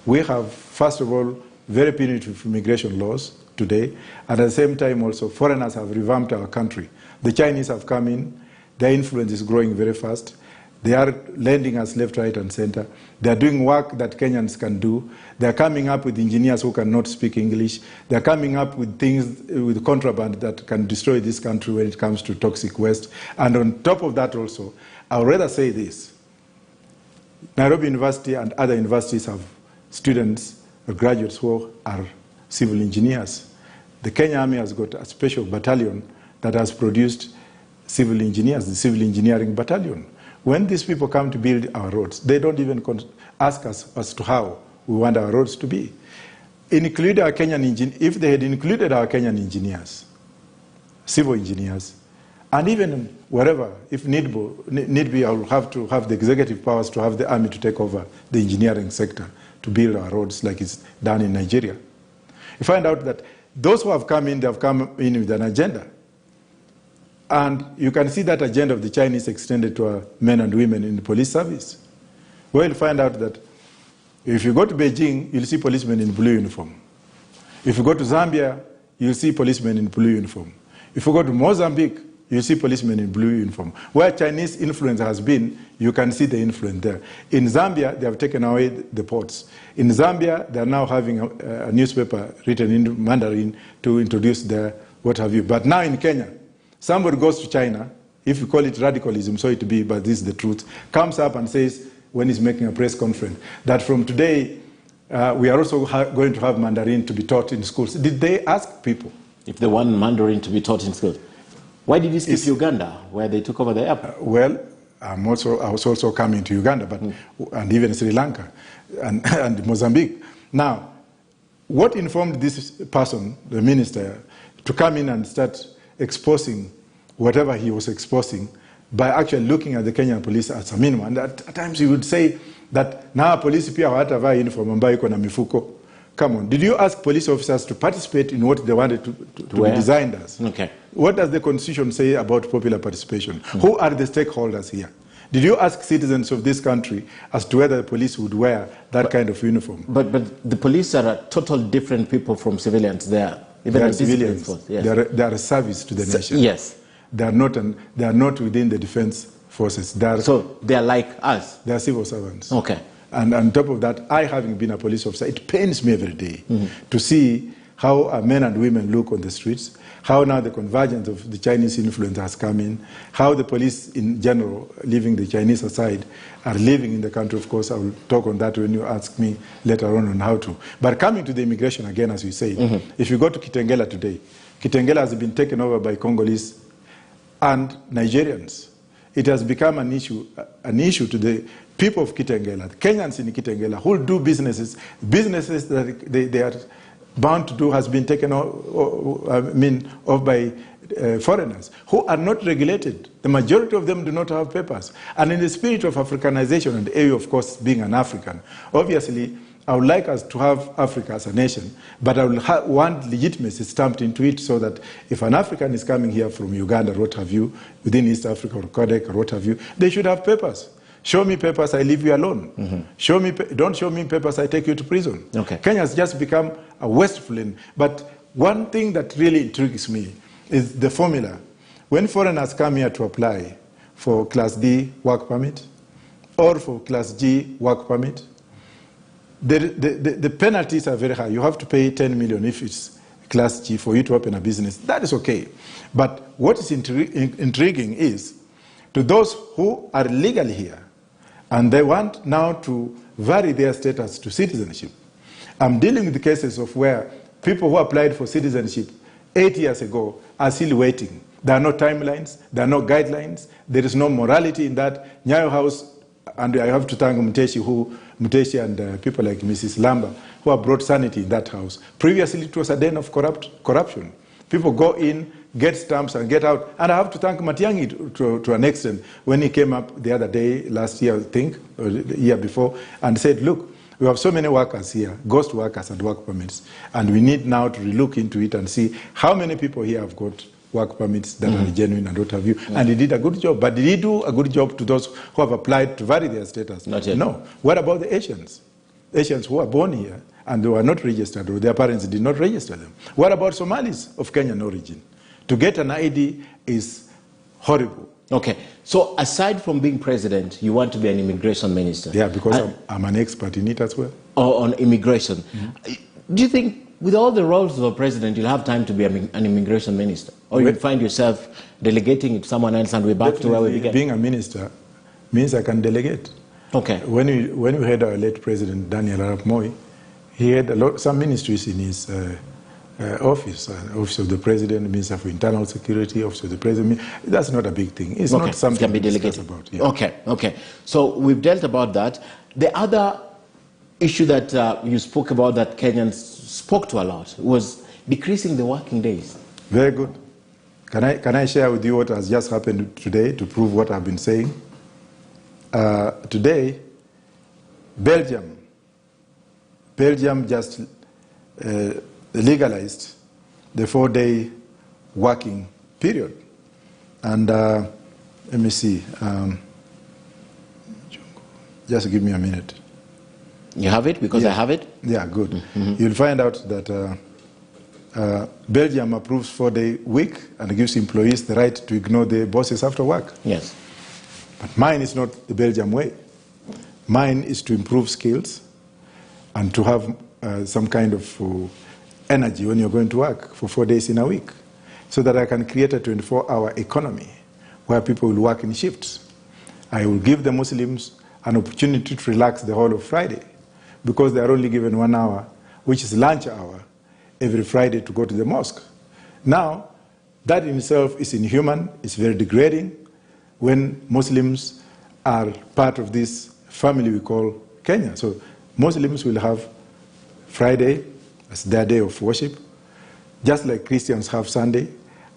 We have, first of all, very punitive immigration laws today. At the same time also, foreigners have revamped our country. The Chinese have come in. Their influence is growing very fast. They are lending us left, right, and center. They are doing work that Kenyans can do. They are coming up with engineers who cannot speak English. They are coming up with things, with contraband that can destroy this country when it comes to toxic waste. And on top of that also, I would rather say this. Nairobi University and other universities have students or graduates who are civil engineers. The Kenya Army has got a special battalion that has produced civil engineers, the Civil Engineering Battalion. When these people come to build our roads, they don't even ask us as to how we want our roads to be. Include our Kenyan if they had included our Kenyan engineers, civil engineers, and even wherever, if need be, I will have to have the executive powers to have the army to take over the engineering sector to build our roads like it's done in Nigeria. You find out that those who have come in, they have come in with an agenda. And you can see that agenda of the Chinese extended to our men and women in the police service. Well, you'll find out that if you go to Beijing, you'll see policemen in blue uniform. If you go to Zambia, you'll see policemen in blue uniform. If you go to Mozambique, you'll see policemen in blue uniform. Where Chinese influence has been, you can see the influence there. In Zambia, they have taken away the ports. In Zambia, they are now having a newspaper written in Mandarin to introduce their what have you. But now in Kenya, somebody goes to China, if you call it radicalism, so it be, but this is the truth, comes up and says, when he's making a press conference, that from today, we are also going to have Mandarin to be taught in schools. Did they ask people? If they want Mandarin to be taught in schools. Why did you skip Uganda, where they took over the airport? Well, I was also coming to Uganda, but and even Sri Lanka and Mozambique. Now, what informed this person, the minister, to come in and start exposing whatever he was exposing by actually looking at the Kenyan police as a minimum? And at times he would say that now police pia hawatavaa uniform ambayo iko na mifuko. Come on, did you ask police officers to participate in what they wanted to be designed as? Okay. What does the Constitution say about popular participation? Who are the stakeholders here? Did you ask citizens of this country as to whether the police would wear that kind of uniform? But the police are a total different people from civilians. They are civilians. Yes. They are a service to the nation. Yes. They are not within the defense forces. So they're like us? They are civil servants. Okay. And on top of that, I, having been a police officer, it pains me every day to see how men and women look on the streets, how now the convergence of the Chinese influence has come in, how the police in general, leaving the Chinese aside, are living in the country. Of course, I will talk on that when you ask me later on how to. But coming to the immigration again, as we said, if you go to Kitengela today, Kitengela has been taken over by Congolese and Nigerians. It has become an issue to the people of Kitengela, the Kenyans in Kitengela, who do businesses that they are bound to do has been taken off by foreigners who are not regulated. The majority of them do not have papers. And in the spirit of Africanization, and AU, of course, being an African, obviously, I would like us to have Africa as a nation, but I will want legitimacy stamped into it so that if an African is coming here from Uganda or what have you, within East Africa or Quebec or what have you, they should have papers. Show me papers, I leave you alone. Don't show me papers, I take you to prison. Okay. Kenya has just become a wasteful. But one thing that really intrigues me is the formula. When foreigners come here to apply for Class D work permit or for Class G work permit, the penalties are very high. You have to pay 10 million if it's Class G for you to open a business. That is okay. But what is intriguing is to those who are legally here, and they want now to vary their status to citizenship. I'm dealing with the cases of where people who applied for citizenship 8 years ago are still waiting. There are no timelines, there are no guidelines, there is no morality in that. Nyayo House, and I have to thank Muteshi and people like Mrs. Lamba, who have brought sanity in that house. Previously, it was a den of corruption. People go in, get stamps and get out. And I have to thank Matiang'i to an extent when he came up the other day, last year I think, or the year before, and said, look, we have so many workers here, ghost workers and work permits, and we need now to relook into it and see how many people here have got work permits that are genuine and what have you. And he did a good job. But did he do a good job to those who have applied to vary their status? Not yet. No. What about the Asians? Asians who are born here and they were not registered, or their parents did not register them. What about Somalis of Kenyan origin? To get an ID is horrible. Okay. So aside from being president, you want to be an immigration minister? Yeah, because I'm an expert in it as well. Or on immigration. Do you think with all the roles of a president, you'll have time to be an immigration minister? Or you'll find yourself delegating it to someone else and we're back to where we began? Being a minister means I can delegate. Okay. When we had our late president, Daniel Arap Moi, he had some ministries in his office. Office of the President, Minister for Internal Security, Office of the President. That's not a big thing. It's not something can be delegated about. Yeah. Okay. So we've dealt about that. The other issue that you spoke about that Kenyans spoke to a lot was decreasing the working days. Very good. Can I share with you what has just happened today to prove what I've been saying? Today, Belgium just legalized the 4-day working period. And let me see. Just give me a minute. You have it? Because I have it? Yeah, good. You'll find out that Belgium approves 4-day week and gives employees the right to ignore their bosses after work. Yes. But mine is not the Belgium way. Mine is to improve skills and to have some kind of energy when you're going to work for 4 days in a week, so that I can create a 24-hour economy where people will work in shifts. I will give the Muslims an opportunity to relax the whole of Friday, because they are only given 1 hour, which is lunch hour, every Friday to go to the mosque. Now, that in itself is inhuman, it's very degrading when Muslims are part of this family we call Kenya. So Muslims will have Friday as their day of worship, just like Christians have Sunday,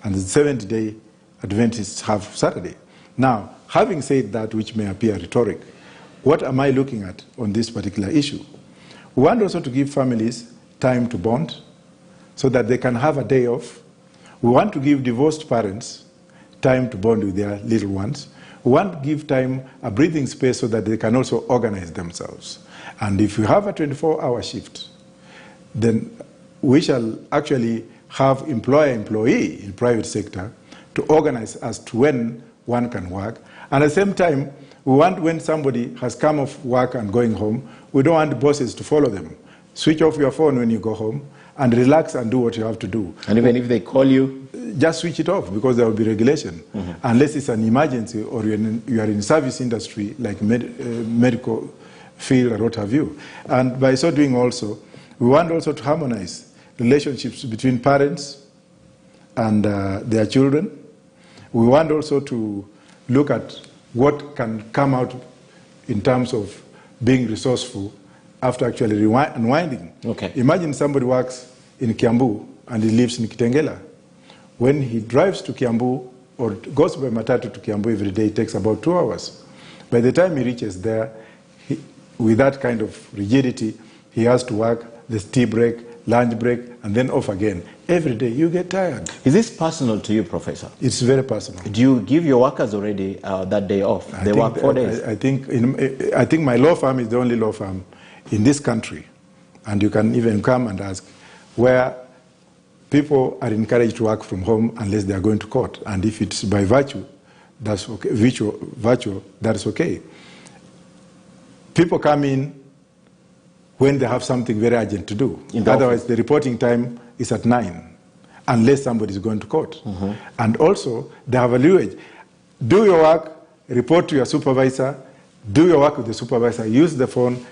and the Seventh-day Adventists have Saturday. Now, having said that, which may appear rhetoric, what am I looking at on this particular issue? We want also to give families time to bond so that they can have a day off. We want to give divorced parents time to bond with their little ones. We want to give time a breathing space so that they can also organize themselves. And if you have a 24-hour shift, then we shall actually have employer-employee in private sector to organize as to when one can work. And at the same time, we want when somebody has come off work and going home, we don't want bosses to follow them. Switch off your phone when you go home and relax and do what you have to do. And even if they call you? Just switch it off because there will be regulation. Unless it's an emergency or you are in service industry like medical field or what have you. And by so doing also, we want also to harmonize relationships between parents and their children. We want also to look at what can come out in terms of being resourceful after actually unwinding. Okay. Imagine somebody works in Kiambu and he lives in Kitengela. When he drives to Kiambu or goes by Matatu to Kiambu every day, it takes about 2 hours. By the time he reaches there, with that kind of rigidity, he has to work the tea break, lunch break, and then off again. Every day, you get tired. Is this personal to you, Professor? It's very personal. Do you give your workers already that day off? They work 4 days? I think my law firm is the only law firm in this country, and you can even come and ask, where people are encouraged to work from home unless they are going to court. And if it's by virtue, that's okay. Virtue, that's okay. People come in when they have something very urgent to do. Otherwise, the reporting time is at 9, unless somebody is going to court. And also, they have a leeway. Do your work, report to your supervisor, do your work with the supervisor, use the phone,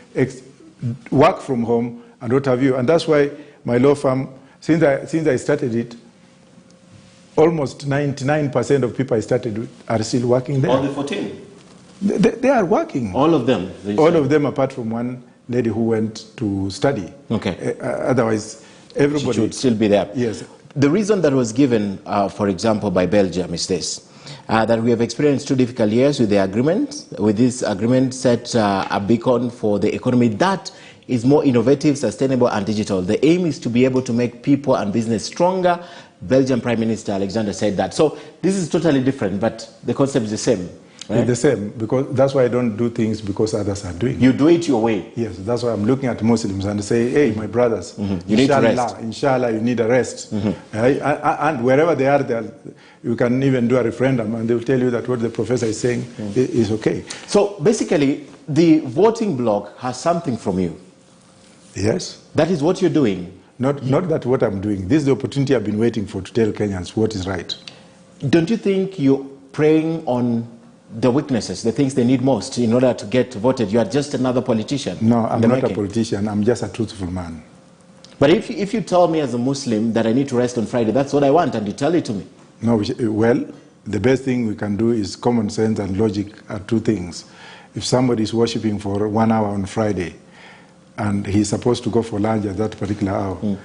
work from home, and what have you. And that's why my law firm, since I started it, almost 99% of people I started with are still working there. All the 14? They are working. All of them? All of them, apart from one lady who went to study. Okay. Otherwise, everybody... She should still be there. Yes. The reason that was given, for example, by Belgium is this, that we have experienced 2 difficult years with the agreement. With this agreement set a beacon for the economy that is more innovative, sustainable, and digital. The aim is to be able to make people and business stronger. Belgian Prime Minister Alexander said that. So this is totally different, but the concept is the same. Right? It's the same, because that's why I don't do things because others are doing. You do it your way. Yes, that's why I'm looking at Muslims and say, hey, my brothers, you need to rest. Inshallah, you need a rest. And wherever they are, you can even do a referendum and they will tell you that what the professor is saying is okay. So basically, the voting bloc has something from you. Yes. That is what you're doing. Not that what I'm doing. This is the opportunity I've been waiting for to tell Kenyans what is right. Don't you think you're preying on the weaknesses, the things they need most in order to get voted? You are just another politician. No, I'm not a politician. I'm just a truthful man. But if you tell me as a Muslim that I need to rest on Friday, that's what I want, and you tell it to me. No, well, the best thing we can do is common sense and logic are 2 things. If somebody is worshiping for 1 hour on Friday, and he's supposed to go for lunch at that particular hour,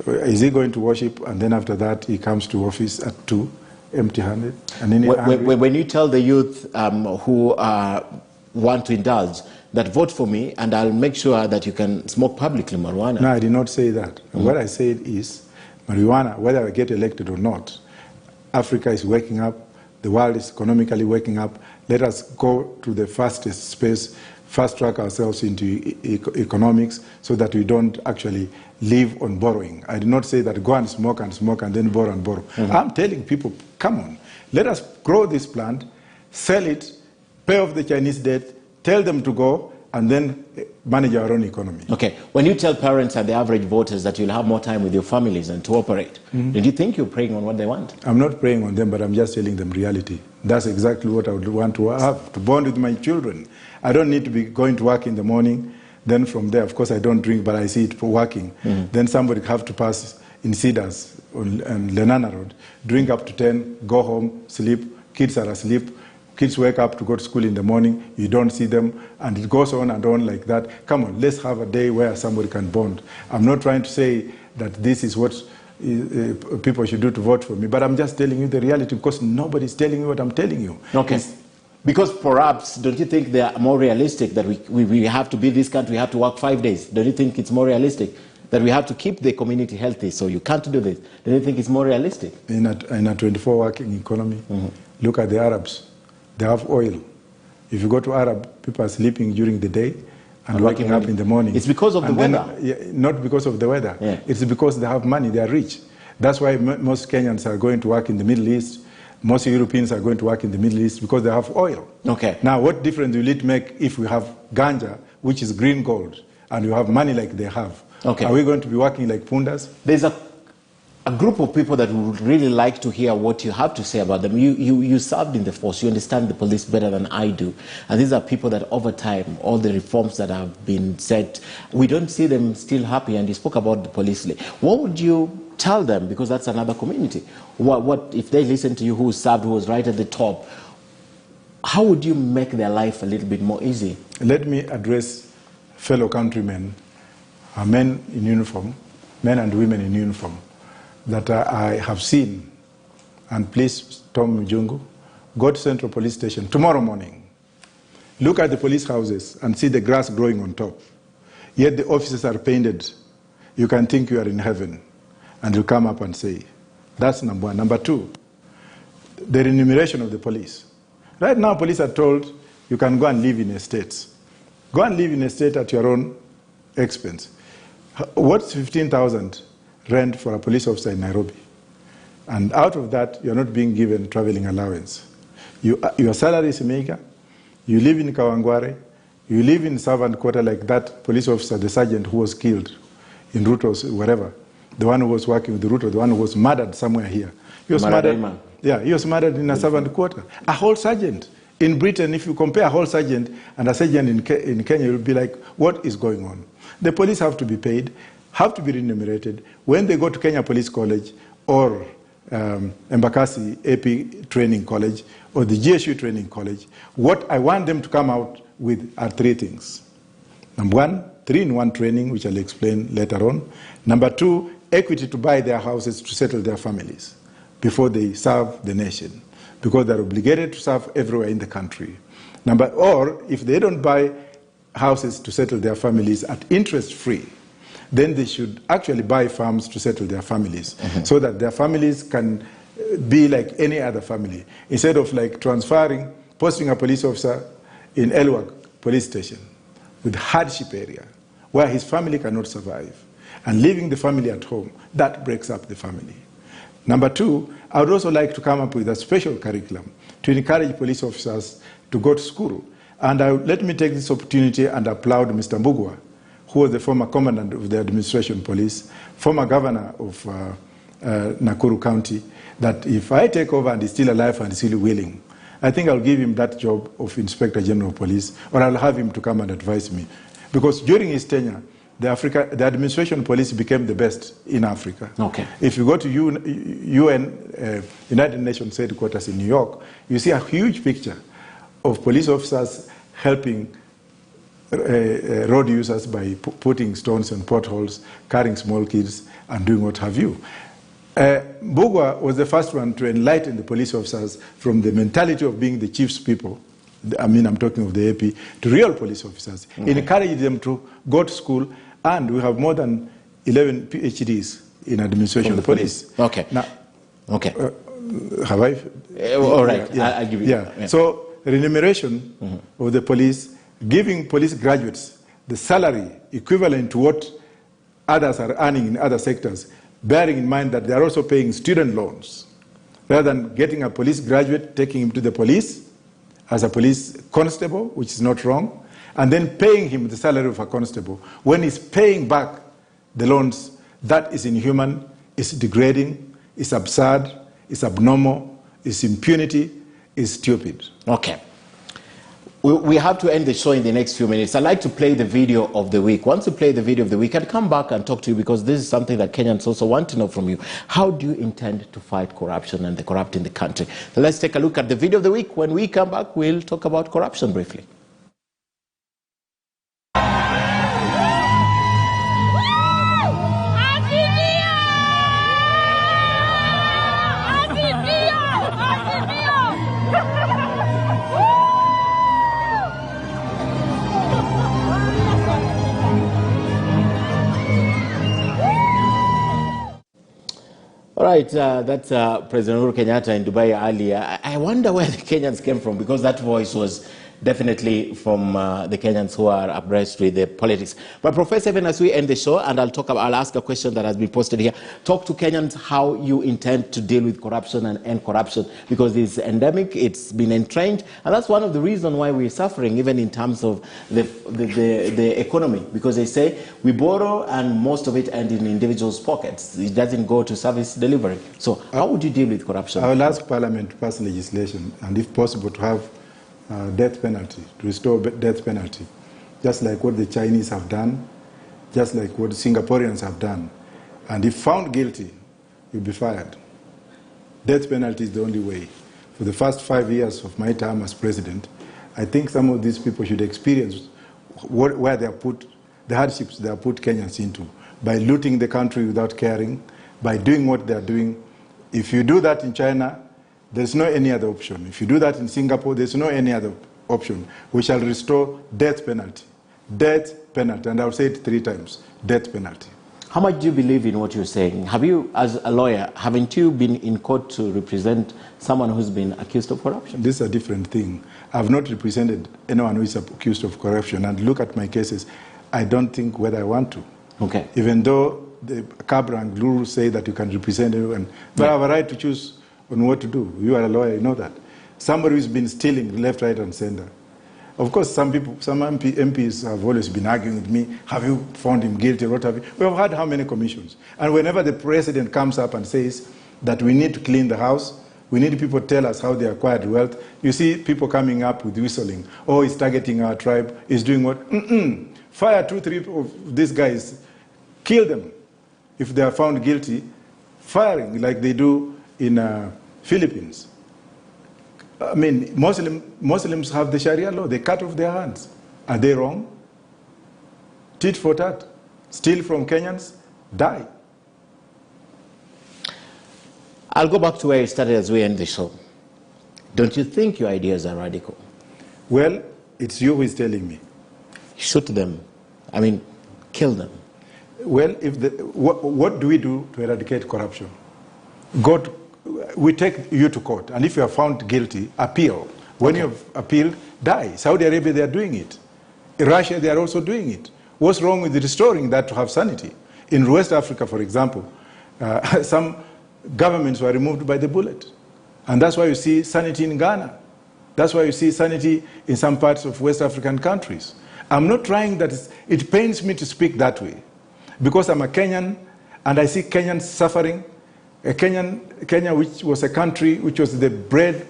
is he going to worship, and then after that he comes to office at 2, empty-handed? And when you tell the youth who want to indulge that vote for me and I'll make sure that you can smoke publicly marijuana. No, I did not say that. What I said is marijuana, whether I get elected or not, Africa is waking up, the world is economically waking up. Let us go to the fastest space, fast track ourselves into economics so that we don't actually live on borrowing. I did not say that go and smoke and then borrow and borrow. I'm telling people, come on, let us grow this plant, sell it, pay off the Chinese debt, tell them to go, and then manage our own economy. Okay, when you tell parents and the average voters that you'll have more time with your families and to operate, do you think you're preying on what they want? I'm not preying on them, but I'm just telling them reality. That's exactly what I would want to have, to bond with my children. I don't need to be going to work in the morning, then from there, of course I don't drink, but I see it for working. Then somebody have to pass in Cedars on Lenana Road, drink up to 10, go home, sleep, kids are asleep, kids wake up to go to school in the morning, you don't see them, and it goes on and on like that. Come on, let's have a day where somebody can bond. I'm not trying to say that this is what people should do to vote for me, but I'm just telling you the reality because nobody's telling you what I'm telling you. Okay. Because perhaps, don't you think they are more realistic that we have to build this country, we have to work 5 days? Don't you think it's more realistic that we have to keep the community healthy, so you can't do this? Don't you think it's more realistic? In a 24 working economy, look at the Arabs. They have oil. If you go to Arab, people are sleeping during the day and waking up in the morning. It's because of the weather. Not because of the weather. Yeah. It's because they have money, they are rich. That's why most Kenyans are going to work in the Middle East, Most Europeans are going to work in the Middle East because they have oil. Okay. Now, what difference will it make if we have ganja, which is green gold, and you have money like they have? Okay. Are we going to be working like pundas? There's a group of people that would really like to hear what you have to say about them. You served in the force. You understand the police better than I do. And these are people that over time, all the reforms that have been set, we don't see them still happy. And you spoke about the police. What would you tell them? Because that's another community. What if they listen to you, who served, who was right at the top, how would you make their life a little bit more easy? Let me address fellow countrymen, men in uniform, men and women in uniform, that I have seen. And please, Tom Mujungu, go to Central Police Station tomorrow morning. Look at the police houses and see the grass growing on top. Yet the offices are painted. You can think you are in heaven. And you come up and say, that's number one. Number two, the remuneration of the police. Right now, police are told you can go and live in estates. Go and live in a state at your own expense. What's 15,000 rent for a police officer in Nairobi? And out of that, you're not being given traveling allowance. Your salary is meager. You live in Kawangware. You live in servant quarter like that police officer, the sergeant who was killed in Ruto's, wherever. The one who was working with Ruto, the one who was murdered somewhere here. He was murdered. Yeah, he was murdered in a servant quarter. A whole sergeant. In Britain, if you compare a whole sergeant and a sergeant in Kenya, you'll be like, what is going on? The police have to be paid, have to be remunerated. When they go to Kenya Police College or Embakasi AP Training College or the GSU Training College, what I want them to come out with are three things. Number one, 3-in-1 training, which I'll explain later on. Number two, equity to buy their houses to settle their families before they serve the nation, because they're obligated to serve everywhere in the country. Or if they don't buy houses to settle their families at interest-free, then they should actually buy farms to settle their families, so that their families can be like any other family. Instead of like posting a police officer in Elwak police station with hardship area, where his family cannot survive, and leaving the family at home, that breaks up the family. Number two, I would also like to come up with a special curriculum to encourage police officers to go to school. And let me take this opportunity and applaud Mr. Mbugua, who was the former commandant of the administration police, former governor of Nakuru County, that if I take over and he's still alive and still willing, I think I'll give him that job of Inspector General of Police, or I'll have him to come and advise me. Because during his tenure, the administration police became the best in Africa. Okay. If you go to UN, United Nations headquarters in New York, you see a huge picture of police officers helping road users by putting stones in potholes, carrying small kids, and doing what have you. Mbugua was the first one to enlighten the police officers from the mentality of being the chief's people. I mean, I'm talking of the AP, to real police officers. Okay. Encourage them to go to school, and we have more than 11 PhDs in administration of the police. Okay. Now, okay. Have I? All right. Yeah. I'll give you. Yeah. Yeah. So remuneration of the police, giving police graduates the salary equivalent to what others are earning in other sectors, bearing in mind that they are also paying student loans. Rather than getting a police graduate, taking him to the police as a police constable, which is not wrong, and then paying him the salary of a constable, when he's paying back the loans, that is inhuman, is degrading, is absurd, is abnormal, is impunity, is stupid. Okay. We have to end the show in the next few minutes. I'd like to play the video of the week. Once you play the video of the week, I'll come back and talk to you, because this is something that Kenyans also want to know from you. How do you intend to fight corruption and the corrupt in the country? So let's take a look at the video of the week. When we come back, we'll talk about corruption briefly. All right, that's President Uhuru Kenyatta in Dubai earlier. I wonder where the Kenyans came from, because that voice was definitely from the Kenyans who are abreast with the politics. But Professor, even as we end the show, and I'll ask a question that has been posted here, talk to Kenyans how you intend to deal with corruption and end corruption, because it's endemic, it's been entrenched, and that's one of the reasons why we're suffering, even in terms of the economy, because they say we borrow and most of it ends in individuals' pockets. It doesn't go to service delivery. So how would you deal with corruption? I will ask Parliament to pass legislation, and if possible to have death penalty, to restore death penalty, just like what the Chinese have done, just like what the Singaporeans have done. And if found guilty, you'll be fired. Death penalty is the only way. For the first 5 years of my term as president, I think some of these people should experience where they are put, the hardships they have put Kenyans into, by looting the country without caring, by doing what they are doing. If you do that in China, there's no any other option. If you do that in Singapore, there's no any other option. We shall restore death penalty. Death penalty. And I'll say it 3 times. Death penalty. How much do you believe in what you're saying? Have you, as a lawyer, haven't you been in court to represent someone who's been accused of corruption? This is a different thing. I've not represented anyone who is accused of corruption. And look at my cases. I don't think whether I want to. Okay. Even though the Kabrang rules say that you can represent everyone. But I have a right to choose on what to do. You are a lawyer, you know that. Somebody who's been stealing left, right, and center. Of course, some MPs have always been arguing with me, have you found him guilty or what have you? We have had how many commissions? And whenever the president comes up and says that we need to clean the house, we need people to tell us how they acquired wealth, you see people coming up with whistling. Oh, he's targeting our tribe, he's doing what? Fire 2, 3 of these guys, kill them. If they are found guilty, firing like they do in Philippines. I mean, Muslims have the Sharia law. They cut off their hands. Are they wrong? Tit for tat. Steal from Kenyans, die. I'll go back to where I started as we end the show. Don't you think your ideas are radical? Well, it's you who is telling me. Shoot them. I mean, kill them. Well, what do we do to eradicate corruption? We take you to court, and if you are found guilty, appeal. When you have appealed, die. Saudi Arabia, they are doing it. In Russia, they are also doing it. What's wrong with restoring that to have sanity? In West Africa, for example, some governments were removed by the bullet. And that's why you see sanity in Ghana. That's why you see sanity in some parts of West African countries. I'm not trying that. It pains me to speak that way, because I'm a Kenyan, and I see Kenyans suffering. Kenya, which was a country which was the bread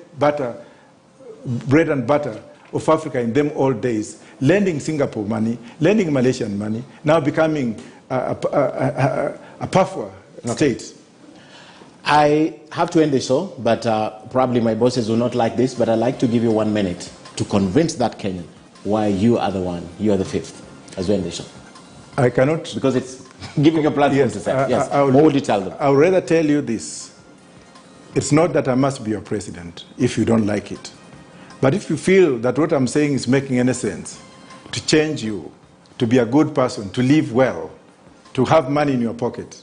and butter of Africa in them old days, lending Singapore money, lending Malaysian money, now becoming a Papua state. I have to end the show, but probably my bosses will not like this, but I'd like to give you 1 minute to convince that Kenyan why you are the one, you are the fifth, as we end the show. I cannot. Because it's giving a platform to say. Yes. What would you tell them? I would rather tell you this. It's not that I must be your president if you don't like it. But if you feel that what I'm saying is making any sense, to change you, to be a good person, to live well, to have money in your pocket,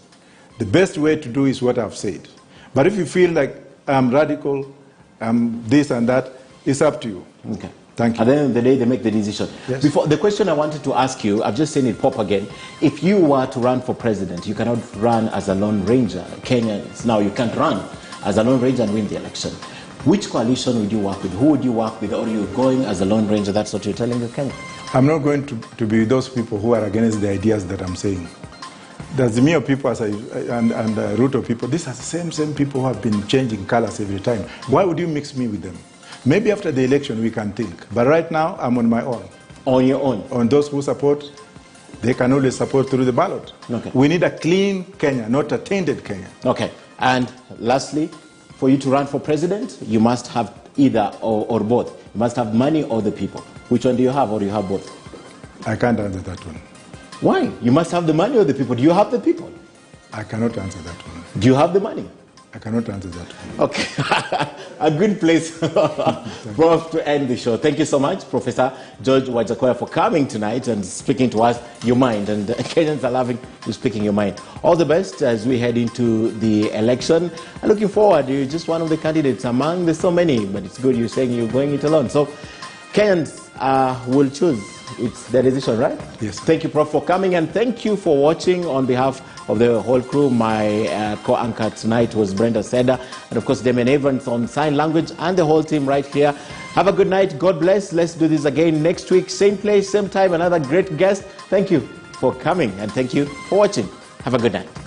the best way to do is what I've said. But if you feel like I'm radical, I'm this and that, it's up to you. Okay. Thank you. At the end of the day, they make the decision. Yes. Before the question I wanted to ask you, I've just seen it pop again. If you were to run for president, you cannot run as a lone ranger. Kenyans, now you can't run as a lone ranger and win the election. Which coalition would you work with? Who would you work with? Or are you going as a lone ranger? That's what you're telling the Kenyans. I'm not going to be those people who are against the ideas that I'm saying. There's the mere people and the root of people. These are the same people who have been changing colors every time. Why would you mix me with them? Maybe after the election we can think. But right now, I'm on my own. On your own? On those who support, they can only support through the ballot. Okay. We need a clean Kenya, not a tainted Kenya. Okay. And lastly, for you to run for president, you must have either or both. You must have money or the people. Which one do you have, or do you have both? I can't answer that one. Why? You must have the money or the people. Do you have the people? I cannot answer that one. Do you have the money? I cannot answer that one. Okay. A good place, Prof, to end the show. Thank you so much, Professor George Wajackoyah, for coming tonight and speaking to us your mind. And Kenyans are loving you speaking your mind. All the best as we head into the election. I'm looking forward. You're just one of the candidates among the so many, but it's good you're saying you're going it alone. So Kenyans will choose. It's the decision, right? Yes. Thank you, Prof, for coming, and thank you for watching. On behalf of the whole crew, my co-anchor tonight was Brenda Seda, and of course, Damien Evans on sign language, and the whole team right here. Have a good night. God bless. Let's do this again next week, same place, same time, another great guest. Thank you for coming, and thank you for watching. Have a good night.